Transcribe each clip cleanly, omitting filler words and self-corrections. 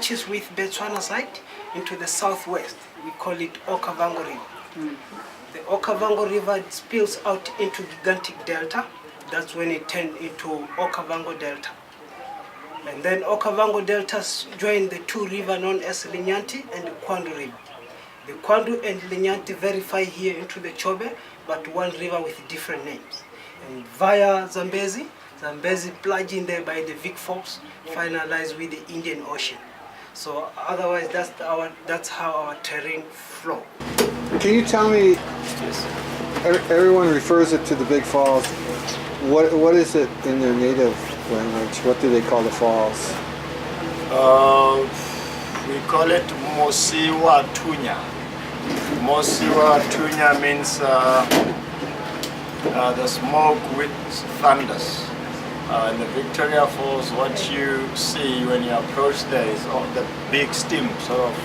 matches with Botswana side into the southwest. We call it Okavango River. The Okavango River spills out into gigantic delta. That's when it turned into Okavango Delta. And then Okavango Deltas join the two rivers known as Linyanti and the Kwandu River. The Kwandu and Linyanti verify here into the Chobe, but one river with different names. And via Zambezi plunge in there by the Vic Falls, finalize with the Indian Ocean. So otherwise, that's how our terrain flow. Can you tell me? Yes. Everyone refers it to the big falls. What is it in their native language? What do they call the falls? We call it Mosiwa Tunya. Mosiwa Tunya means the smoke with thunders. In the Victoria Falls, what you see when you approach there is all the big steam, sort of,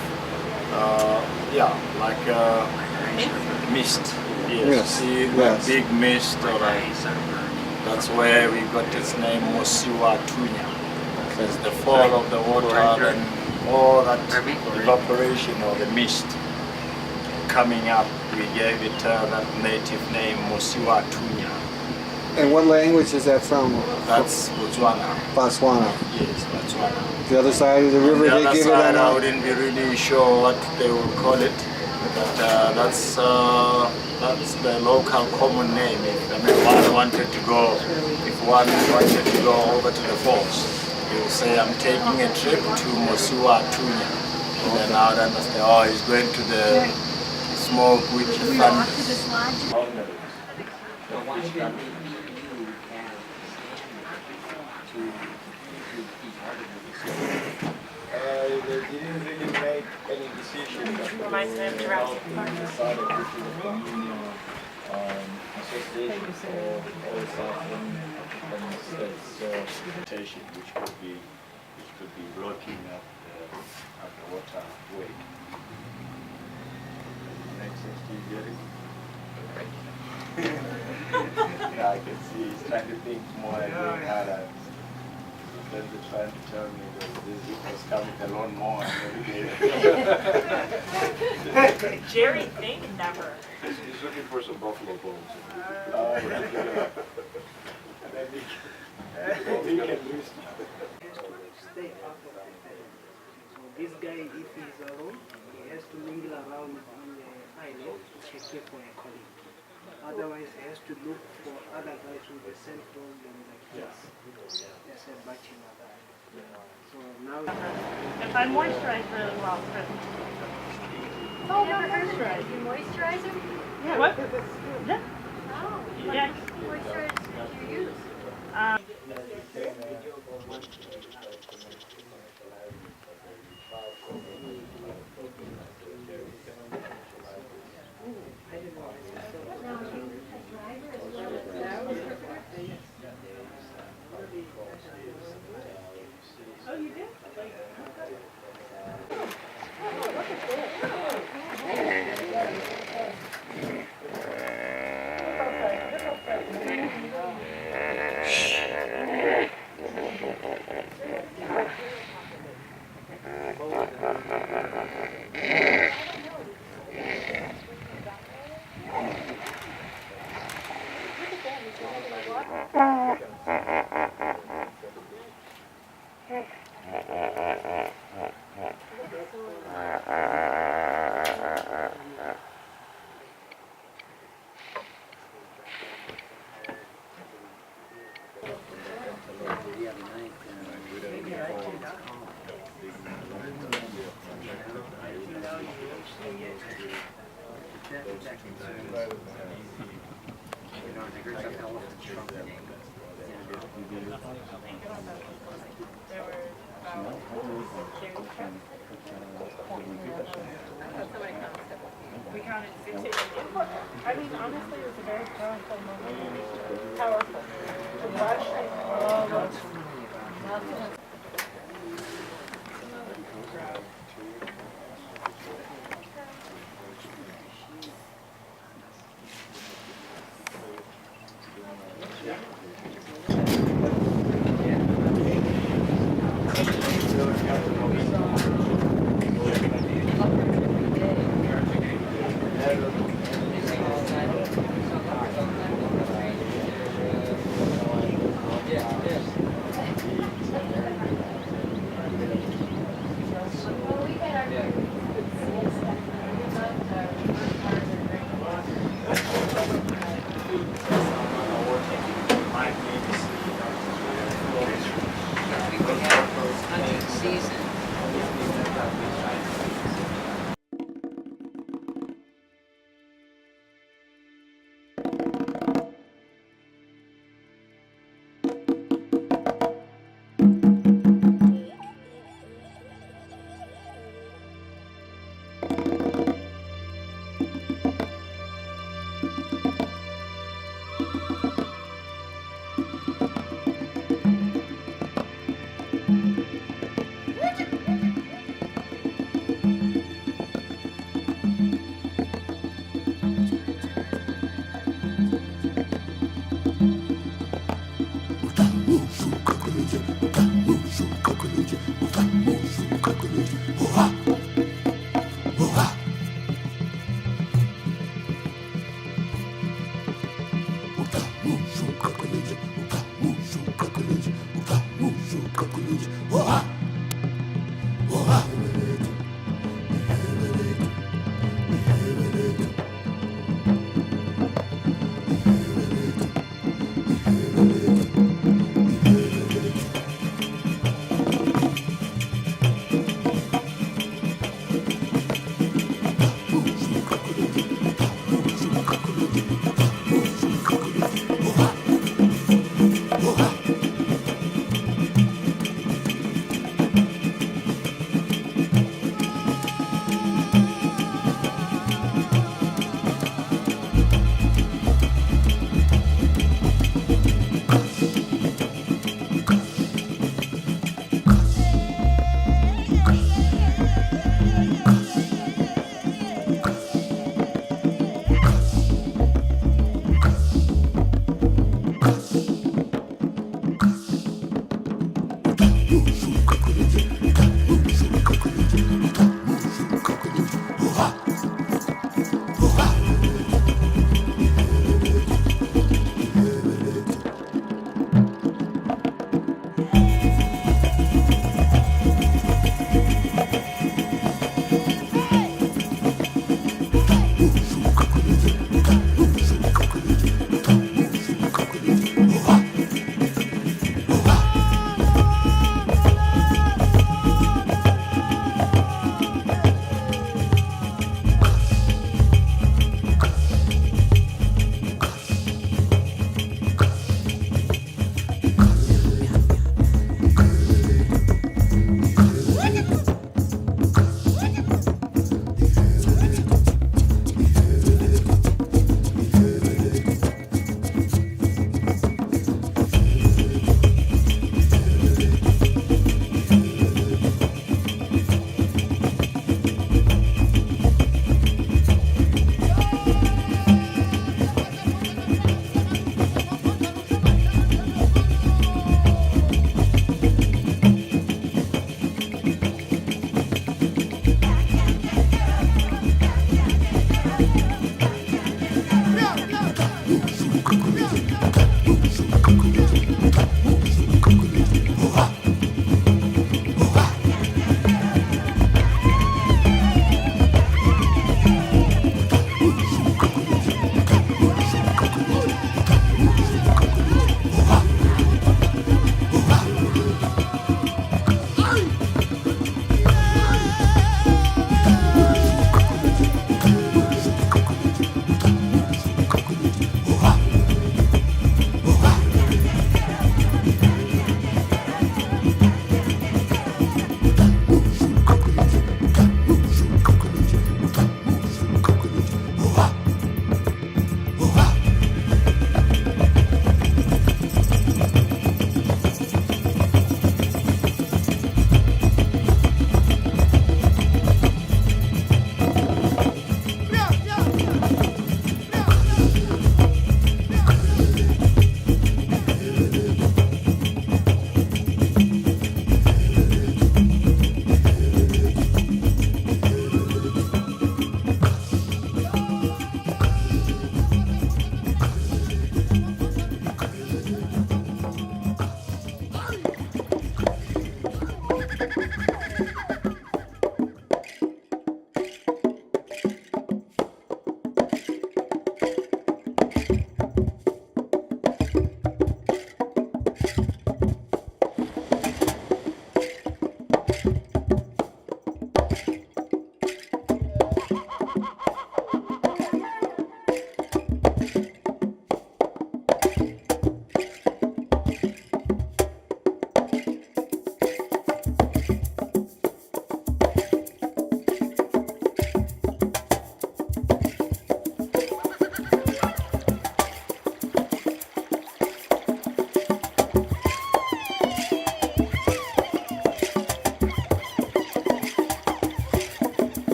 like mist. Yes, see the big mist, that's where we got its name, Mosiwa Tunya. Because the fall of the water and all that evaporation or the mist coming up, we gave it that native name, Mosiwa Tunya. And what language is that from? That's Botswana. Botswana. Yes, Botswana. The other side of the river, they give side, it I wouldn't be really sure what they will call it, but that's the local common name. If one wanted to go over to the falls, he will say, I'm taking a trip to Mosiwa Tunya. And then I would understand, oh, he's going to the smoke which is thunder. They didn't really make any decision. Reminds me of Jurassic Park. Decided to the Union Association for all Southern states, which could be blocking up the waterway. Makes sense to you, Jerry? Yeah, I can see he's trying to think more and think harder. Then they're trying to tell me that this was coming alone more and every day. Jerry think never. He's looking for some buffalo bones. He can lose. Stay out of the bed. So this guy, if he's alone, he has to mingle around on the island to check for a colleague. Otherwise, he has to look for other guys with the same problem like this. There's a bachelor guy. So now, If I moisturize really well, Oh, never moisturize. You moisturizer? yeah. What? Yeah. Oh, Yeah. what moisturizer do you use? Oh, you did? We counted 16. I mean, honestly, it was a very powerful moment. Powerful. To watch all those muscles.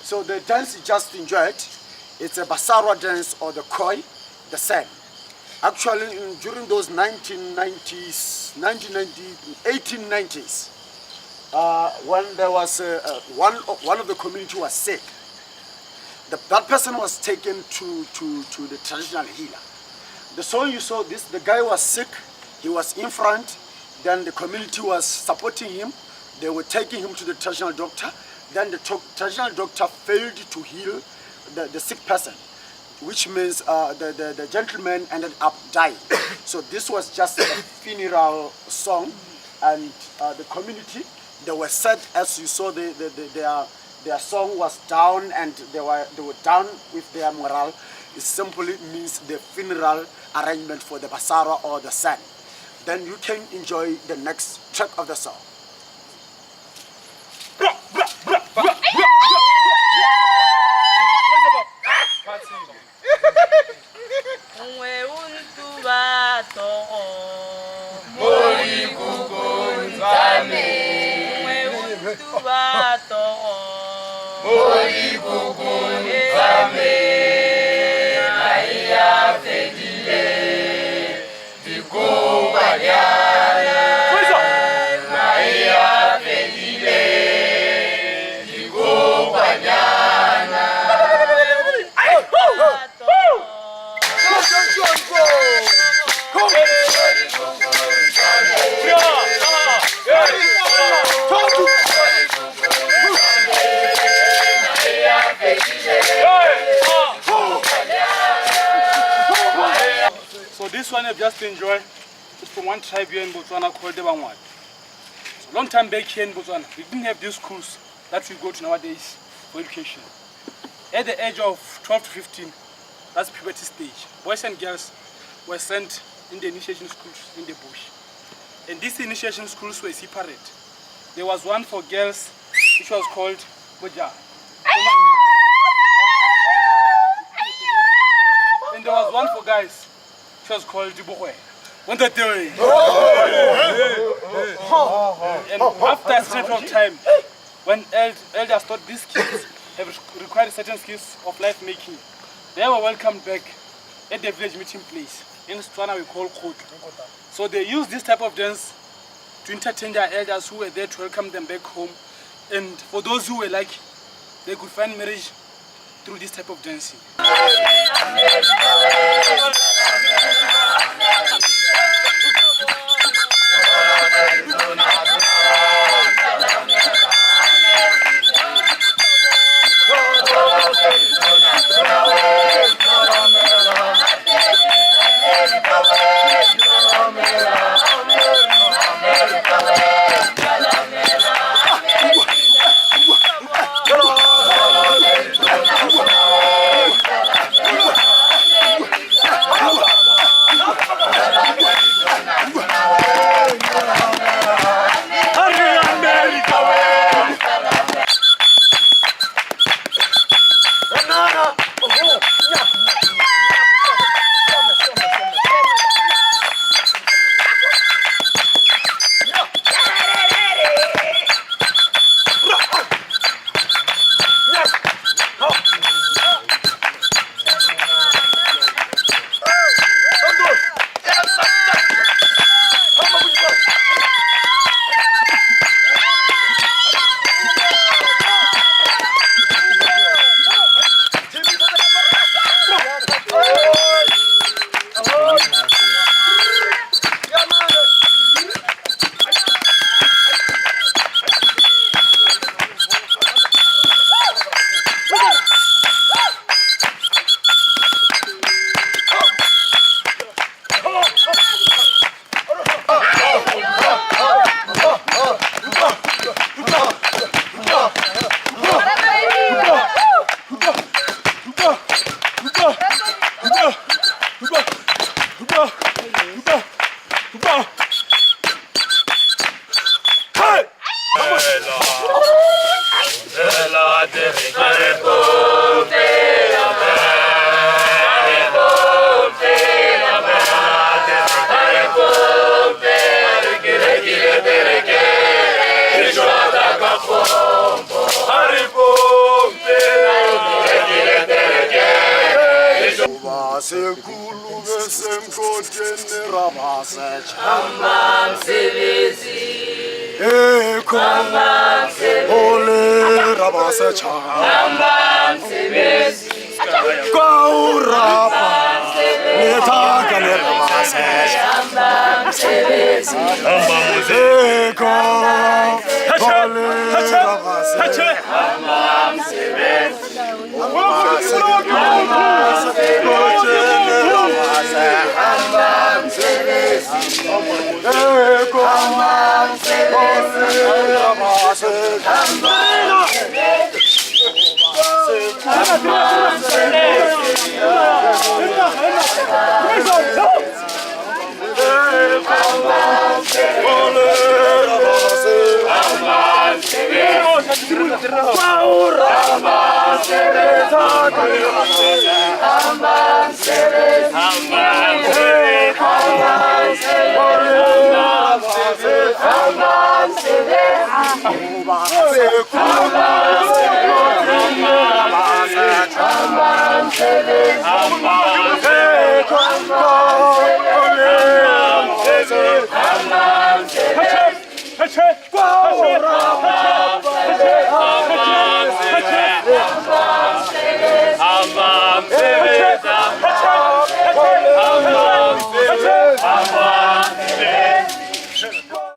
So the dance you just enjoyed, it's a Basarwa dance or the koi, the sand. Actually, during those 1890s, when there was one of the community was sick, that person was taken to the traditional healer. The song you saw, the guy was sick, he was in front, then the community was supporting him, they were taking him to the traditional doctor, then the traditional doctor failed to heal the sick person, which means the gentleman ended up dying. So this was just a funeral song, and the community, they were sad, as you saw, their song was down, and they were down with their morale. It simply means the funeral arrangement for the Basara or the San. Then you can enjoy the next track of the song. this one I've just enjoyed. It's from one tribe here in Botswana called the Bangwat. So long time back here in Botswana, we didn't have these schools that we go to nowadays for education. At the age of 12 to 15, that's puberty stage. Boys and girls were sent in the initiation schools in the bush. And these initiation schools were separate. There was one for girls, which was called Boja. And there was one for guys, which was called Dibohwe. And after a certain time, when elders thought these kids have required certain skills of life making, they were welcomed back at the village meeting place. In Botswana we call Kotu. So they used this type of dance to entertain their elders who were there to welcome them back home. And for those who were lucky, they could find marriage through this type of dancing.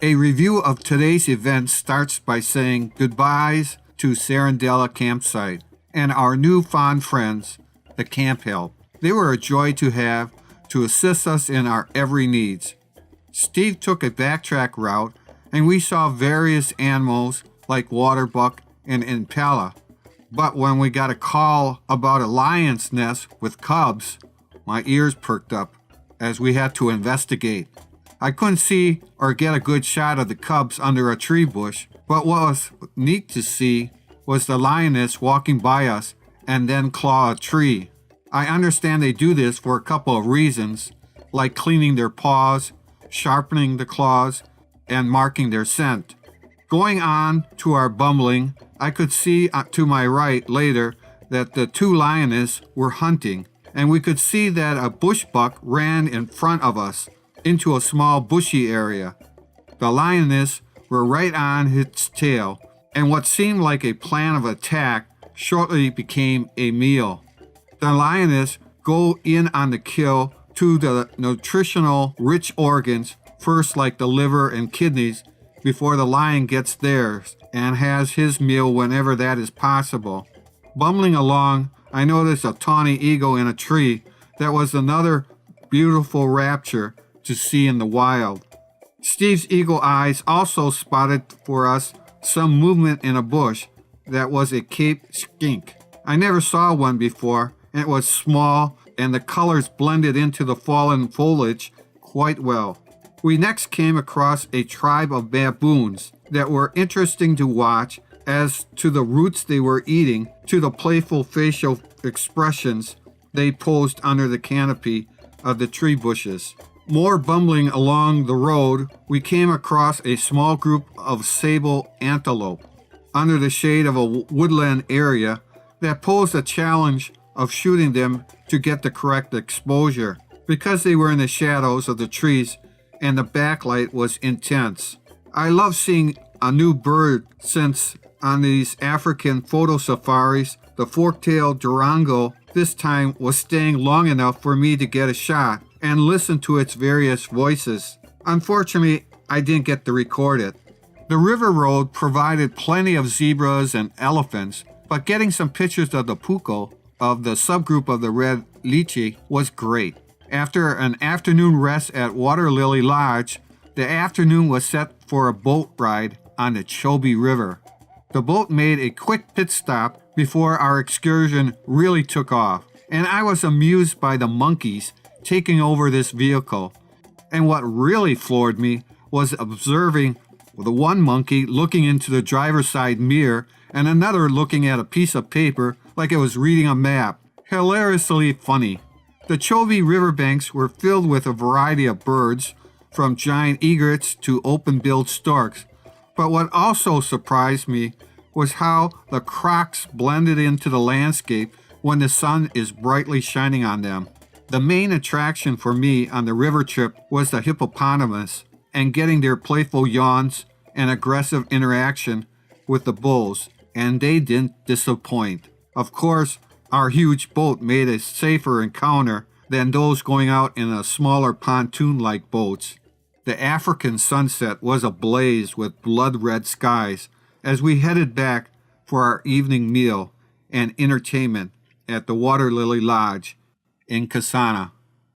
A review of today's event starts by saying goodbyes to Sarandella campsite and our new fond friends, the Camp Help. They were a joy to have to assist us in our every needs. Steve took a backtrack route, and we saw various animals like water buck and impala. But when we got a call about a lion's nest with cubs, my ears perked up as we had to investigate. I couldn't see or get a good shot of the cubs under a tree bush, but what was neat to see was the lioness walking by us and then claw a tree. I understand they do this for a couple of reasons, like cleaning their paws, sharpening the claws, and marking their scent. Going on to our bumbling, I could see to my right later that the two lionesses were hunting, and we could see that a bush buck ran in front of us into a small bushy area. The lioness were right on its tail, and what seemed like a plan of attack shortly became a meal. The lioness go in on the kill to the nutritional rich organs, first like the liver and kidneys, before the lion gets theirs and has his meal whenever that is possible. Bumbling along, I noticed a tawny eagle in a tree that was another beautiful rapture to see in the wild. Steve's eagle eyes also spotted for us some movement in a bush that was a Cape skink. I never saw one before, and it was small, and the colors blended into the fallen foliage quite well. We next came across a tribe of baboons that were interesting to watch as to the roots they were eating, to the playful facial expressions they posed under the canopy of the tree bushes. More bumbling along the road, we came across a small group of sable antelope under the shade of a woodland area that posed a challenge of shooting them to get the correct exposure because they were in the shadows of the trees and the backlight was intense. I love seeing a new bird since on these African photo safaris, the fork-tailed Durango this time was staying long enough for me to get a shot and listen to its various voices. Unfortunately, I didn't get to record it. The river road provided plenty of zebras and elephants, but getting some pictures of the puko, of the subgroup of the red lychee, was great. After an afternoon rest at Water Lily Lodge, the afternoon was set for a boat ride on the Chobe River. The boat made a quick pit stop before our excursion really took off, and I was amused by the monkeys taking over this vehicle. And what really floored me was observing the one monkey looking into the driver's side mirror and another looking at a piece of paper like it was reading a map. Hilariously funny. The Chobe riverbanks were filled with a variety of birds, from giant egrets to open-billed storks. But what also surprised me was how the crocs blended into the landscape when the sun is brightly shining on them. The main attraction for me on the river trip was the hippopotamus and getting their playful yawns and aggressive interaction with the bulls, and they didn't disappoint. Of course, our huge boat made a safer encounter than those going out in a smaller pontoon-like boats. The African sunset was ablaze with blood-red skies as we headed back for our evening meal and entertainment at the Water Lily Lodge in Kasane.